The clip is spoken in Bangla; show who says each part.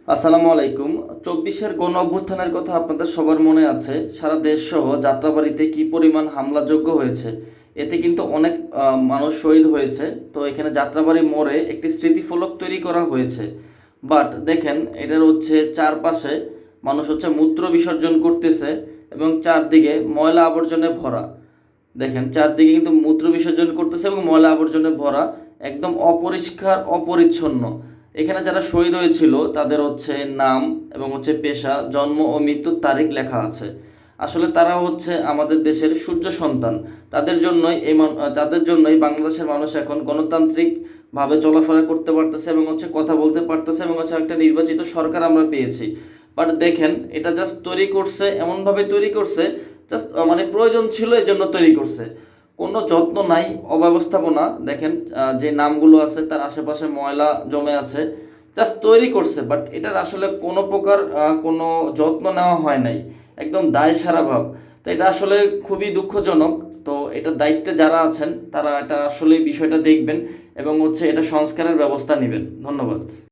Speaker 1: আসসালামু আলাইকুম। ২৪-এর গণ অভ্যুত্থানের কথা আপনাদের সবার মনে আছে। সারা দেশসহ যাত্রাবাড়ীতে কি পরিমাণ হামলাযোগ্য হয়েছে। এতে কিন্তু অনেক মানুষ শহীদ হয়েছে। তো এখানে যাত্রাবাড়ী মোড়ে একটি স্মৃতিফলক তৈরি করা হয়েছে। বাট দেখেন এটার হচ্ছে চারপাশে মানুষ হচ্ছে মূত্র বিসর্জন করতেছে এবং চারদিকে ময়লা আবর্জনায় ভরা। দেখেন চারদিকে কিন্তু মূত্র বিসর্জন করতেছে এবং ময়লা আবর্জনায় ভরা, একদম অপরিষ্কার অপরিচ্ছন্ন। এখানে যারা শহীদ হয়েছিল তাদের হচ্ছে নাম এবং হচ্ছে পেশা, জন্ম ও মৃত্যুর তারিখ লেখা আছে। আসলে তারা হচ্ছে আমাদের দেশের সূর্য সন্তান। তাদের জন্যই বাংলাদেশের মানুষ এখন গণতান্ত্রিকভাবে চলাফেরা করতে পারতেছে এবং হচ্ছে কথা বলতে পারতেছে এবং হচ্ছে একটা নির্বাচিত সরকার আমরা পেয়েছি। বাট দেখেন এটা জাস্ট তৈরি করছে, এমনভাবে তৈরি করছে, জাস্ট মানে প্রয়োজন ছিল এই জন্য তৈরি করছে। কোনো যত্ন নাই, অব্যবস্থাপনা। দেখেন যে নামগুলো আছে তার আশেপাশে ময়লা জমে আছে, জাস্ট তৈরি করছে। বাট এটার আসলে কোনো প্রকার কোনো যত্ন নেওয়া হয় নাই, একদম দায় সারা ভাব। তো এটা আসলে খুবই দুঃখজনক। তো এটার দায়িত্বে যারা আছেন তারা এটা আসলে বিষয়টা দেখবেন এবং হচ্ছে এটা সংস্কারের ব্যবস্থা নেবেন। ধন্যবাদ।